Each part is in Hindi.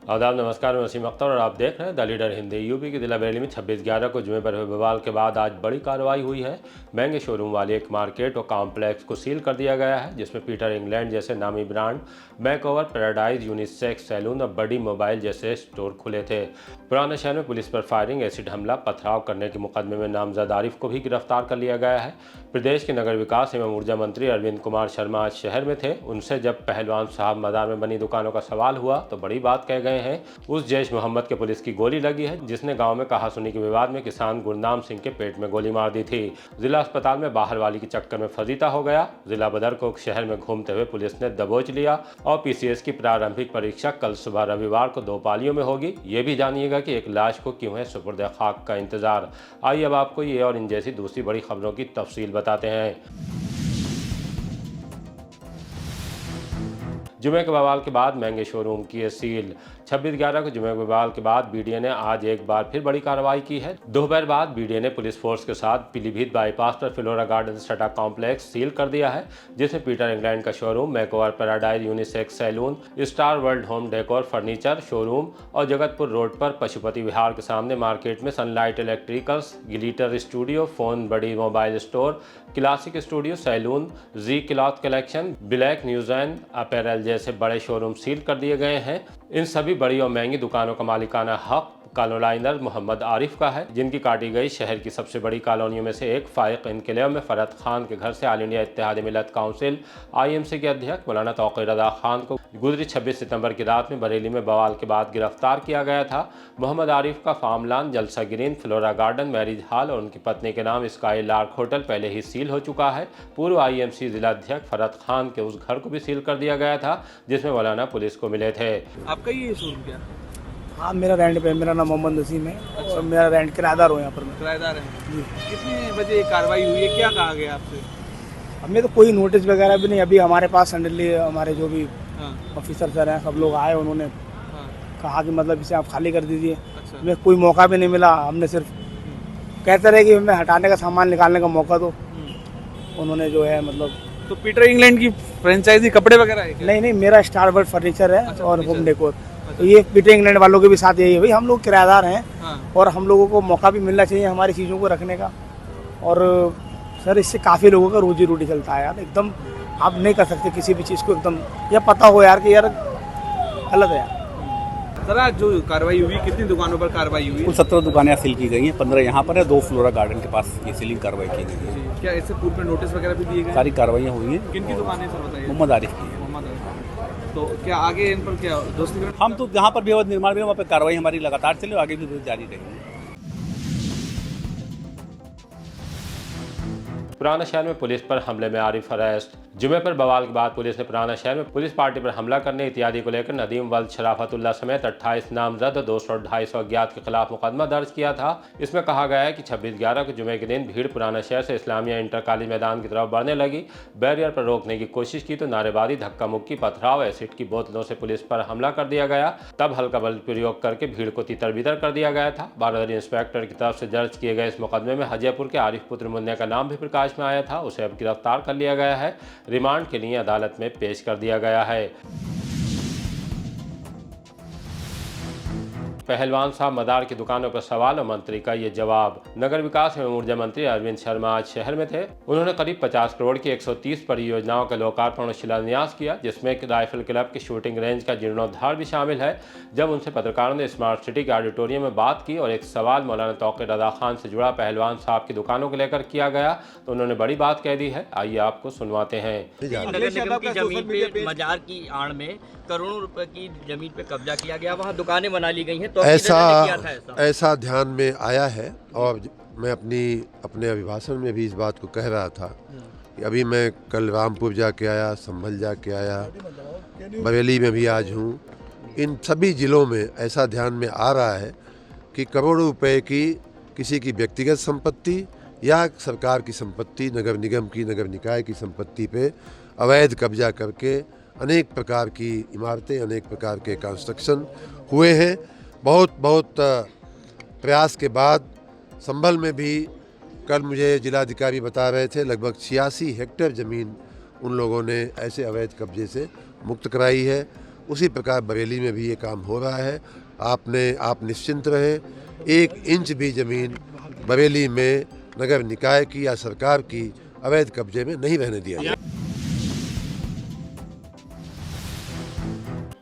आदाब, नमस्कार। मैं वसीम अख्तर और आप देख रहे हैं द लीडर हिंदी। यूपी के जिला बरेली में 26/11 को जुमे पर हुए बवाल के बाद आज बड़ी कार्रवाई हुई है। महंगे शोरूम वाली एक मार्केट और कॉम्प्लेक्स को सील कर दिया गया है, जिसमें पीटर इंग्लैंड जैसे नामी ब्रांड, मैकओवर, पैराडाइज, यूनिसेक्स सैलून और बड़ी मोबाइल जैसे स्टोर खुले थे। पुराने शहर में पुलिस पर फायरिंग, एसिड हमला, पथराव करने के मुकदमे में नामजद आरिफ को भी गिरफ्तार कर लिया गया है। प्रदेश के नगर विकास एवं ऊर्जा मंत्री अरविंद कुमार शर्मा आज शहर में थे। उनसे जब पहलवान साहब मदार में बनी दुकानों का सवाल हुआ तो बड़ी बात कह गए हैं। उस जैश मोहम्मद के पुलिस की गोली लगी है जिसने गांव में कहासुनी के विवाद में किसान गुरनाम सिंह के पेट में गोली मार दी थी। जिला अस्पताल में बाहर वाली के चक्कर में फजीता हो गया। जिला बदर को शहर में घूमते हुए पुलिस ने दबोच लिया और पीसीएस की प्रारंभिक परीक्षा कल सुबह रविवार को 2 पालियों में होगी। ये भी जानिएगा कि एक लाश को क्यों है सुपुर्द खाक का इंतजार। आइए अब आपको ये और इन जैसी दूसरी बड़ी खबरों की तफसील बताते हैं। जुमे के बवाल के बाद महंगे शोरूम की सील। 26/11 को जुमे के बवाल के बाद बीडीए ने आज एक बार फिर बड़ी कार्रवाई की है। दोपहर बाद बीडीए ने पुलिस फोर्स के साथ पीलीभीत बाईपास पर फ्लोरा गार्डन सटा कॉम्प्लेक्स सील कर दिया है, जिसमें पीटर इंग्लैंड का showroom, Makeover, Paradise, unisex salon, Star World Home Decor furniture showroom और जगतपुर रोड पर पशुपति विहार के सामने मार्केट में Sunlight Electricals, Glitter Studio, phone, बड़ी mobile store, Classic Studio, salon, G cloth collection, black news and apparel जैसे बड़े शोरूम सील कर दिए गए हैं। इन सभी बड़ी और महंगी दुकानों का मालिकाना हक कॉलोनाइजर मोहम्मद आरिफ का है, जिनकी काटी गई शहर की सबसे बड़ी कॉलोनियों में से एक फाइक इनकलाब में फरहत खान के घर से ऑल इंडिया इत्तेहाद मिलत काउंसिल IMC के अध्यक्ष मौलाना तौक़ीर रज़ा खान को गुजरी 26 सितंबर की रात में बरेली में बवाल के बाद गिरफ्तार किया गया था। मोहम्मद आरिफ का फार्मलैंड, जलसा green, flora garden, marriage hall और उनकी पत्नी के नाम स्काई लार्क होटल पहले ही सील हो चुका है। पूर्व IMC जिला अध्यक्ष फरहत खान के उस घर को भी सील कर दिया गया था जिसमें मौलाना पुलिस को मिले थे। आपका ये शोरूम क्या? हाँ, मेरा रेंट पे, मेरा नाम मोहम्मद नसीम है। अच्छा। और मेरा रेंट किराएदार हूँ यहाँ पर मैं। किराएदार हैं जी। कितने बजे कार्रवाई हुई है, क्या कहा गया आपसे? हमें तो कोई नोटिस वगैरह भी नहीं। अभी हमारे पास सडनली हमारे जो भी ऑफिसर सर हैं सब लोग आए, उन्होंने कहा कि मतलब इसे आप खाली कर दीजिए। अच्छा। हमें कोई मौका भी नहीं मिला। हमने सिर्फ कहते रहे कि हमें हटाने का सामान निकालने का मौका दो। उन्होंने जो है मतलब तो पीटर इंग्लैंड की फ्रेंचाइजी कपड़े वगैरह है क्या? नहीं, मेरा स्टार वर्ल्ड फर्नीचर है। अच्छा, और होम डेकोर। अच्छा। तो ये पीटर इंग्लैंड वालों के भी साथ यही है भाई, हम लोग किराएदार हैं और हम लोगों को मौका भी मिलना चाहिए हमारी चीज़ों को रखने का। और सर इससे काफ़ी लोगों का रोजी रोटी चलता है यार। एकदम आप नहीं कर सकते किसी भी चीज़ को एकदम यह पता हो यार कि यार गलत है यार। सर आज जो कार्रवाई हुई, कितनी दुकानों पर कार्रवाई हुई? कुल 17 दुकानें सील की गई हैं। 15 यहाँ पर है, 2 फ्लोरा गार्डन के पास ये सीलिंग कार्रवाई की गई है। क्या इससे पूर्व में नोटिस वगैरह भी दिए गए? सारी कार्रवाइयाँ हुई हैं। किनकी दुकानें सर बताइए? मोहम्मद आरिफ की है। मोहम्मद आरिफ। तो क्या आगे इन पर क्या दोस्ती? हम तो जहाँ पर भी अवैध निर्माण भी वहाँ पर कार्रवाई हमारी लगातार चले, आगे भी जारी रहेगी। पुराना शहर में पुलिस पर हमले में आरिफ अरेस्ट। जुमे पर बवाल के बाद पुलिस ने पुराना शहर में पुलिस पार्टी पर हमला करने इत्यादि को लेकर नदीम वल्द शराफतुल्लाह समेत 28 नामजद और 200-250 अज्ञात के खिलाफ मुकदमा दर्ज किया था। इसमें कहा गया है कि 26/11 को जुमे के दिन भीड़ पुराना शहर से इस्लामिया इंटर कॉलेज मैदान की तरफ बढ़ने लगी। बैरियर पर रोकने की कोशिश की तो नारेबाजी, धक्का मुक्की, पथराव, एसिड की बोतलों से पुलिस पर हमला कर दिया गया। तब हल्का बल प्रयोग करके भीड़ को तितर बितर कर दिया गया था। बारादरी इंस्पेक्टर की तरफ से दर्ज किए गए इस मुकदमे में हजयपुर के आरिफ पुत्र मुन्ने का नाम भी प्रकाश में आया था। उसे अब गिरफ्तार कर लिया गया है। रिमांड के लिए अदालत में पेश कर दिया गया है। पहलवान साहब मदार की दुकानों पर सवाल और मंत्री का ये जवाब। नगर विकास एवं ऊर्जा मंत्री अरविंद शर्मा आज शहर में थे। उन्होंने करीब 50 करोड़ की 130 परियोजनाओं का लोकार्पण और शिलान्यास किया, जिसमें राइफल क्लब की शूटिंग रेंज का जीर्णोद्धार भी शामिल है। जब उनसे पत्रकारों ने स्मार्ट सिटी के ऑडिटोरियम में बात की और एक सवाल मौलाना तौक़ीर रज़ा खान से जुड़ा पहलवान साहब की दुकानों को लेकर किया गया तो उन्होंने बड़ी बात कह दी है। आइए आपको सुनवाते हैं। नगर निगम की जमीन पे मजार की आड़ में करोड़ों रुपए की जमीन पे कब्जा किया गया, वहाँ दुकानें बना ली गई हैं। तो ऐसा ध्यान में आया है और मैं अपने अभिभाषण में भी इस बात को कह रहा था कि अभी मैं कल रामपुर जाके आया, संभल जाके आया, बरेली में भी आज हूँ। इन सभी ज़िलों में ऐसा ध्यान में आ रहा है कि करोड़ों रुपए की किसी की व्यक्तिगत संपत्ति या सरकार की संपत्ति, नगर निगम की, नगर निकाय की संपत्ति पे अवैध कब्जा करके अनेक प्रकार की इमारतें, अनेक प्रकार के कंस्ट्रक्शन हुए हैं। बहुत प्रयास के बाद संभल में भी कल मुझे जिलाधिकारी बता रहे थे लगभग 86 हेक्टेयर ज़मीन उन लोगों ने ऐसे अवैध कब्जे से मुक्त कराई है। उसी प्रकार बरेली में भी ये काम हो रहा है। आप निश्चिंत रहें, 1 इंच भी ज़मीन बरेली में नगर निकाय की या सरकार की अवैध कब्जे में नहीं रहने दिया जाए।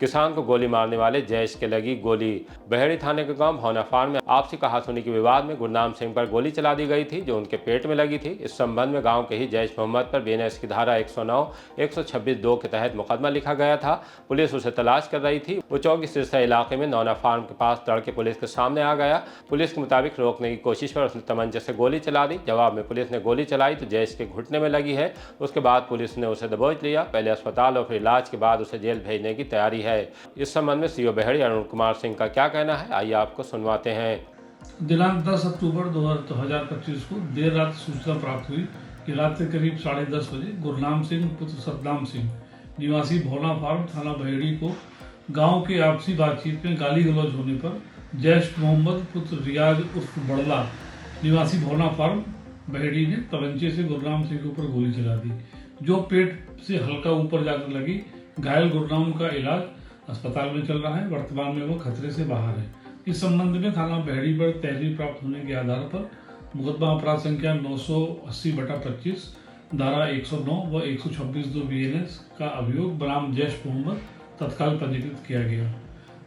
किसान को गोली मारने वाले जैश के लगी गोली। बहेड़ी थाने के गांव भौना फार्म में आपसी कहासुनी के विवाद में गुरनाम सिंह पर गोली चला दी गई थी, जो उनके पेट में लगी थी। इस संबंध में गांव के ही जैश मोहम्मद पर बीएनएस की धारा 109, 126(2) के तहत मुकदमा लिखा गया था। पुलिस उसे तलाश कर रही थी। वो चौकी सिरसा इलाके में नौना फार्म के पास तड़के पुलिस के सामने आ गया। पुलिस के मुताबिक रोकने की कोशिश पर उसने तमंचे से गोली चला दी। जवाब में पुलिस ने गोली चलाई तो जैश के घुटने में लगी है। उसके बाद पुलिस ने उसे दबोच लिया। पहले अस्पताल और फिर इलाज के बाद उसे जेल भेजने की तैयारी है। इस संबंध में सीओ बहेड़ी अरुण कुमार सिंह का क्या कहना है, आइए आपको सुनवाते हैं। दिनांक 10 अक्टूबर 2025 को देर रात सूचना प्राप्त हुई कि रात के करीब 10:30 बजे गुरनाम सिंह पुत्र सतनाम सिंह निवासी भोला फार्म थाना बहेड़ी को गांव के आपसी बातचीत में गाली गलौज होने पर जैश मोहम्मद पुत्र रियाज उर्फ बड़ला निवासी भोला फार्म बहेड़ी ने तमंचे से गुरनाम सिंह के ऊपर गोली चला दी, जो पेट से हल्का ऊपर जाकर लगी। घायल गुरनाम का इलाज अस्पताल में चल रहा है। वर्तमान में वो खतरे से बाहर है। इस संबंध में थाना बहेड़ी पर तहरीर प्राप्त होने के आधार पर मुकदमा अपराध संख्या 980/25 धारा 109 व 126(2) बीएनएस का अभियोग बनाम जैश मोहम्मद तत्काल पंजीकृत किया गया।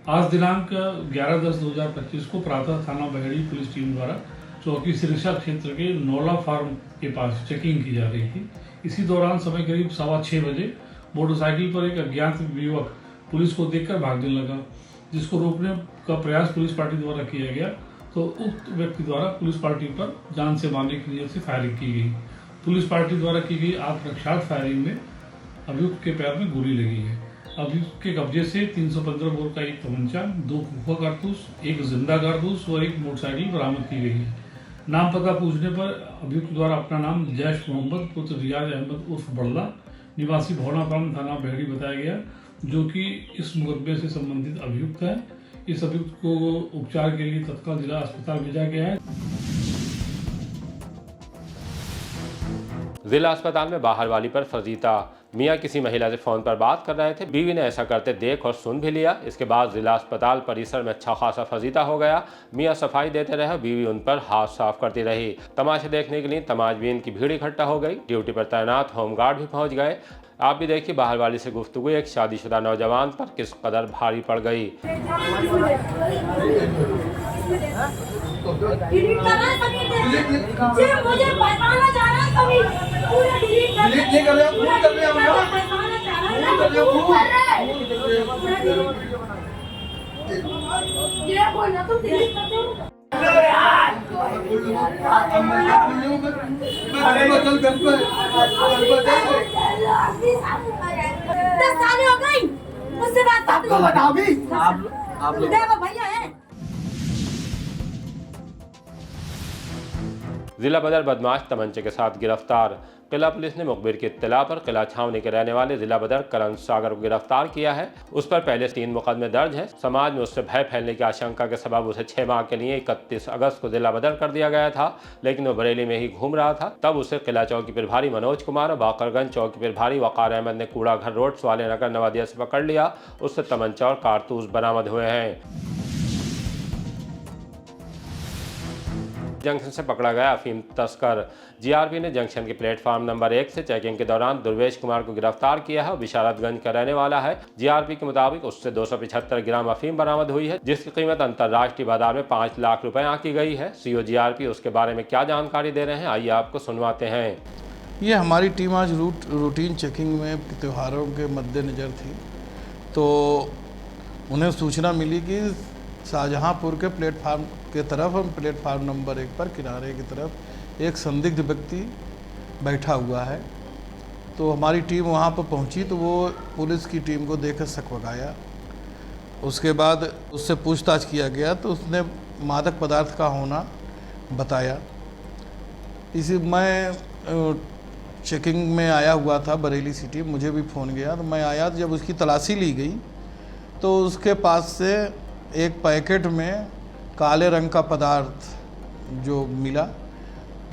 आज दिनांक 11/10/2025 को प्रातः थाना बहेड़ी पुलिस टीम द्वारा चौकी सिरसा क्षेत्र के नौला फार्म के पास चेकिंग की जा रही थी। इसी दौरान समय करीब 6:15 बजे मोटरसाइकिल पर एक अज्ञात युवक पुलिस को देखकर भागने लगा, जिसको रोकने का प्रयास पुलिस पार्टी द्वारा किया गया तो उक्त व्यक्ति द्वारा पुलिस पार्टी पर जान से मारने की नीयत से फायरिंग की गई। पुलिस पार्टी द्वारा की गई आत्मरक्षा फायरिंग में अभियुक्त के पैर में गोली लगी है। अभियुक्त के कब्जे से 315 बोर का एक तमंचा, 2 खोखा कारतूस, 1 जिंदा कारतूस और 1 मोटरसाइकिल बरामद की गई है। नाम पता पूछने पर अभियुक्त द्वारा अपना नाम जैश मोहम्मद पुत्र रियाज अहमद उर्फ बड़ला निवासी भोला फार्म थाना बहेड़ी बताया गया, जो कि इस मुकदमे से संबंधित अभियुक्त है। इस अभियुक्त को उपचार के लिए तत्काल जिला अस्पताल भेजा गया है। जिला अस्पताल में बाहर वाली पर फजीता। मियां किसी महिला से फोन पर बात कर रहे थे। बीवी ने ऐसा करते देख और सुन भी लिया। इसके बाद जिला अस्पताल परिसर में अच्छा खासा फजीता हो गया। मियां सफाई देते रहे, बीवी उन पर हाथ साफ करती रही। तमाशे देखने के लिए तमाशबीन की भीड़ इकट्ठा हो गई। ड्यूटी पर तैनात होमगार्ड भी पहुंच गए। आप भी देखिए बाहर वाली से गुफ्तगू एक शादीशुदा नौजवान पर किस कदर भारी पड़ गई। हो गई उससे बात आपको बताओगी। आप लोग देखो भैया है। जिला बदर बदमाश तमंचे के साथ गिरफ्तार। किला पुलिस ने मुखबिर की इत्तला पर किला छावनी के रहने वाले जिला बदर करण सागर को गिरफ्तार किया है। उस पर पहले 3 मुकदमे दर्ज हैं। समाज में उससे भय फैलने की आशंका के सबब उसे 6 माह के लिए 31 अगस्त को जिला बदर कर दिया गया था, लेकिन वो बरेली में ही घूम रहा था। तब उसे किला चौकी प्रभारी मनोज कुमार और बाकरगंज चौकी प्रभारी वकार अहमद ने कूड़ा घर रोड सवाले नगर नवादिया से पकड़ लिया। उससे तमंचा और कारतूस बरामद हुए हैं। जंक्शन से पकड़ा गया अफीम तस्कर। जीआरपी ने जंक्शन के प्लेटफॉर्म नंबर 1 से चेकिंग के दौरान दुर्वेश कुमार को गिरफ्तार किया है। विशारतगंज का रहने वाला है। जीआरपी के मुताबिक उससे 275 ग्राम अफीम बरामद हुई है, जिसकी कीमत अंतर्राष्ट्रीय बाजार में 5 लाख रुपए आंकी गई है। सीओ जीआरपी उसके बारे में क्या जानकारी दे रहे हैं, आइए आपको सुनवाते हैं। ये हमारी टीम आज रूटीन चेकिंग में त्योहारों के मद्देनज़र थी, तो उन्हें सूचना मिली कि शाहजहांपुर के प्लेटफार्म के तरफ, प्लेटफार्म नंबर 1 पर किनारे की तरफ एक संदिग्ध व्यक्ति बैठा हुआ है। तो हमारी टीम वहाँ पर पहुँची तो वो पुलिस की टीम को देखकर सकवकाया। उसके बाद उससे पूछताछ किया गया तो उसने मादक पदार्थ का होना बताया। इसी मैं चेकिंग में आया हुआ था बरेली सिटी, मुझे भी फ़ोन गया तो मैं आया। जब उसकी तलाशी ली गई तो उसके पास से एक पैकेट में काले रंग का पदार्थ जो मिला,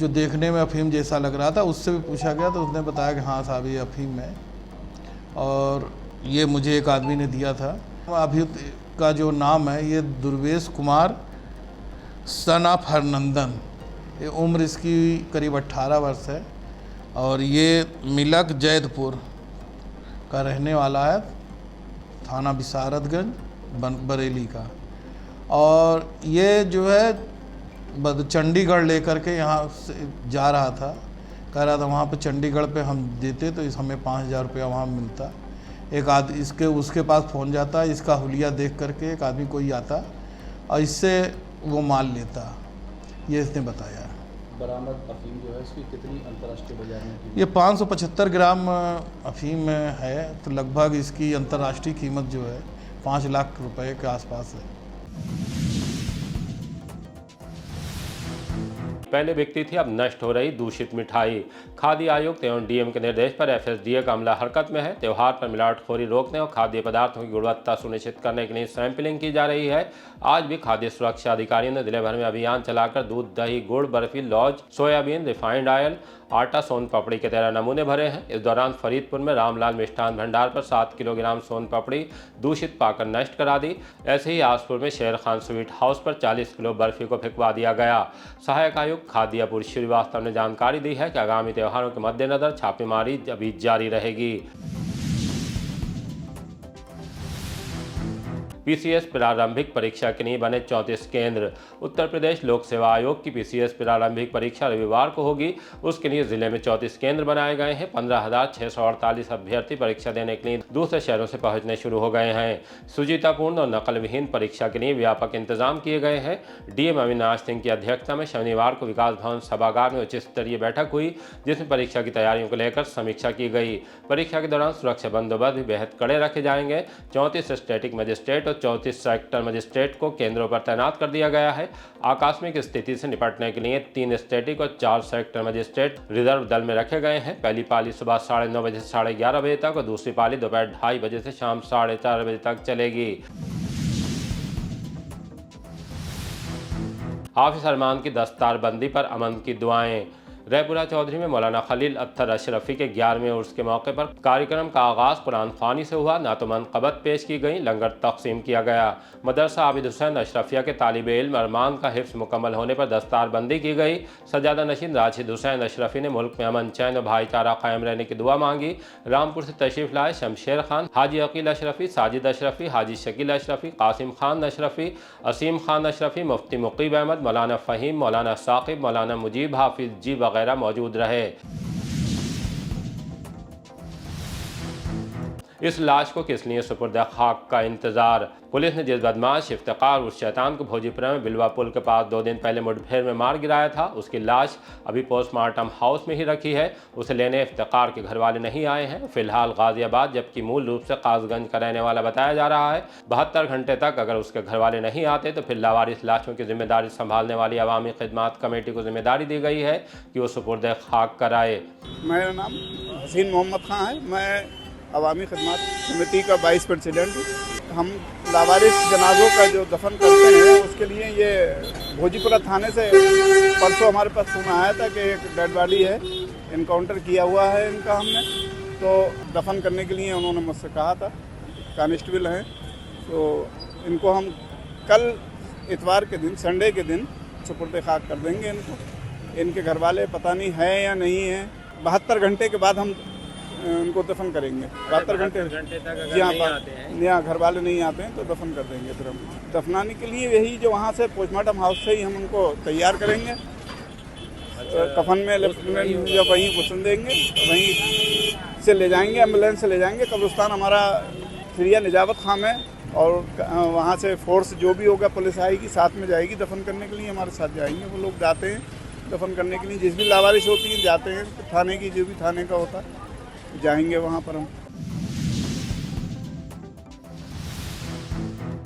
जो देखने में अफीम जैसा लग रहा था। उससे भी पूछा गया तो उसने बताया कि हाँ साहब ये अफीम है। और ये मुझे एक आदमी ने दिया था। अभियुक्त का जो नाम है ये दुर्वेश कुमार सन ऑफ हरनंदन, ये उम्र इसकी करीब 18 वर्ष है और ये मिलक जैदपुर का रहने वाला है, थाना विशारदगंज बरेली का। और ये जो है चंडीगढ़ लेकर के यहाँ से जा रहा था, कह रहा था वहाँ पे चंडीगढ़ पे हम देते तो हमें 5,000 रुपया वहाँ मिलता। एक आदमी उसके पास फ़ोन जाता, इसका हुलिया देख करके एक आदमी कोई आता और इससे वो माल लेता, ये इसने बताया। बरामद अफीम जो है इसकी कितनी अंतर्राष्ट्रीय बाजार में? ये 575 ग्राम अफीम है, तो लगभग इसकी अंतर्राष्ट्रीय कीमत जो है 5 लाख रुपए के आसपास है। पहले बिकती थी, अब नष्ट हो रही दूषित मिठाई। खाद्य आयुक्त एवं डीएम के निर्देश पर एफएसडीए का अमला हरकत में है। त्योहार पर मिलावटखोरी रोकने और खाद्य पदार्थों की गुणवत्ता सुनिश्चित करने के लिए सैंपलिंग की जा रही है। आज भी खाद्य सुरक्षा अधिकारियों ने जिले भर में अभियान चलाकर दूध, दही, गुड़, बर्फी, लौज, सोयाबीन, रिफाइंड ऑयल, आटा, सोन पापड़ी के 13 नमूने भरे हैं। इस दौरान फरीदपुर में रामलाल मिष्ठान भंडार पर 7 किलोग्राम सोन पापड़ी दूषित पाकर नष्ट करा दी। ऐसे ही आसपुर में शेर खान स्वीट हाउस पर 40 किलो बर्फी को फेंकवा दिया गया। सहायक आयुक्त खाद्य अपूर्व श्रीवास्तव ने जानकारी दी है कि आगामी त्योहारों के मद्देनजर छापेमारी अभी जारी रहेगी। पीसीएस प्रारंभिक परीक्षा के लिए बने 34 केंद्र। उत्तर प्रदेश लोक सेवा आयोग की पीसीएस प्रारंभिक परीक्षा रविवार को होगी। उसके लिए जिले में 34 केंद्र बनाए गए हैं। 15,648 अभ्यर्थी परीक्षा देने के लिए दूसरे शहरों से पहुंचने शुरू हो गए हैं। सुचितापूर्ण और नकल विहीन परीक्षा के लिए व्यापक इंतजाम किए गए हैं। डीएम अविनाश सिंह की अध्यक्षता में शनिवार को विकास भवन सभागार में उच्च स्तरीय बैठक हुई, जिसमें परीक्षा की तैयारियों को लेकर समीक्षा की गई। परीक्षा के दौरान सुरक्षा बंदोबस्त भी बेहद कड़े रखे जाएंगे। 34 स्टैटिक मजिस्ट्रेट 34 सेक्टर मजिस्ट्रेट को केंद्रों पर तैनात कर दिया गया है। आकस्मिक स्थिति से निपटने के लिए 3 स्टैटिक और 4 सेक्टर मजिस्ट्रेट रिजर्व दल में रखे गए हैं। पहली पाली सुबह 9:30 बजे से 11:30 बजे तक और दूसरी पाली दोपहर 2:30 बजे से शाम 4:30 बजे तक चलेगी। हाफिज अरमान की दस्तारबंदी पर अमन की दुआएं। रैपुरा चौधरी में मौलाना खलील अत्तर अशरफी के 11वें उर्स के मौके पर कार्यक्रम का आगाज कुरान ख्वानी से हुआ। नातुमनक़बत पेश की गई, लंगर तकसीम किया गया। मदरसा आबिद हुसैन अशरफिया के तालिबे इल्म अरमान का हिफ्ज़ मुकम्मल होने पर दस्तारबंदी की गई। सजादा नशीन राशिद हुसैन अशरफी ने मुल्क में अमन, चैन और भाईचारा कायम रहने की दुआ मांगी। रामपुर से तशरीफ लाए शमशेर खान, हाजी अकील अशरफी, साजिद अशरफी, हाजी शकील अशरफी, कासिम खान अशरफी, असीम खान अशरफी, मुफ्ती मुकीब अहमद, मौलाना फ़हीम, मौलाना साकिब, मौलाना मुजीब, हाफिज जी वगैरह मौजूद रहे। इस लाश को किस लिए सुपुर्द खाक का इंतजार। पुलिस ने जिस बदमाश इफ्तिकार उस शैतान को भोजीपुरा में बिलवा पुल के पास 2 दिन पहले मुठभेड़ में मार गिराया था, उसकी लाश अभी पोस्टमार्टम हाउस में ही रखी है। उसे लेने इफ्तिकार के घर वाले नहीं आए हैं। फिलहाल गाजियाबाद, जबकि मूल रूप से कासगंज का रहने वाला बताया जा रहा है। 72 घंटे तक अगर उसके घर वाले नहीं आते तो फिर लावारिस लाशों की जिम्मेदारी संभालने वाली अवामी खिदमात कमेटी को जिम्मेदारी दी गई है कि वो सुपुर्द खाक कराए। मेरा नाम हसीन मोहम्मद खान है, मैं अवामी खिदमत कमेटी का वाइस प्रेसिडेंट हूँ। हम लावारिस जनाजों का जो दफन करते हैं उसके लिए ये भोजीपुरा थाने से परसों हमारे पास फोन आया था कि एक डेड बॉडी है, इनकाउंटर किया हुआ है इनका हमने, तो दफन करने के लिए उन्होंने मुझसे कहा था। कांस्टेबल हैं, तो इनको हम कल इतवार के दिन, संडे के दिन सुपुर्द खाक कर देंगे इनको। इनके घर वाले पता नहीं है या नहीं है। 72 घंटे के बाद हम उनको दफन करेंगे। 72 घंटे तक यहाँ घर वाले नहीं आते हैं तो दफन कर देंगे। फिर हम दफनाने के लिए यही जो वहाँ से पोस्टमार्टम हाउस से ही हम उनको तैयार करेंगे। कफन में लेफ्टिनेंट या वहीं घुसन देंगे, वहीं से ले जाएंगे, एम्बुलेंस से ले जाएंगे। कब्रिस्तान हमारा फिरिया निजावत खाम है और वहाँ से फोर्स जो भी होगा पुलिस आएगी, साथ में जाएगी दफन करने के लिए, हमारे साथ जाएंगे। वो लोग जाते हैं दफन करने के लिए, जिस भी लावारिश होती है जाते हैं, थाने की जो भी थाने का होता है जाएंगे वहाँ पर हम।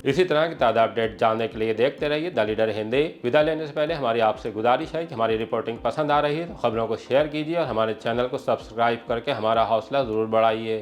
इसी तरह की ताज़ा अपडेट जानने के लिए देखते रहिए द लीडर हिंदी। विदा लेने से पहले हमारी आपसे गुजारिश है कि हमारी रिपोर्टिंग पसंद आ रही है तो खबरों को शेयर कीजिए और हमारे चैनल को सब्सक्राइब करके हमारा हौसला ज़रूर बढ़ाइए।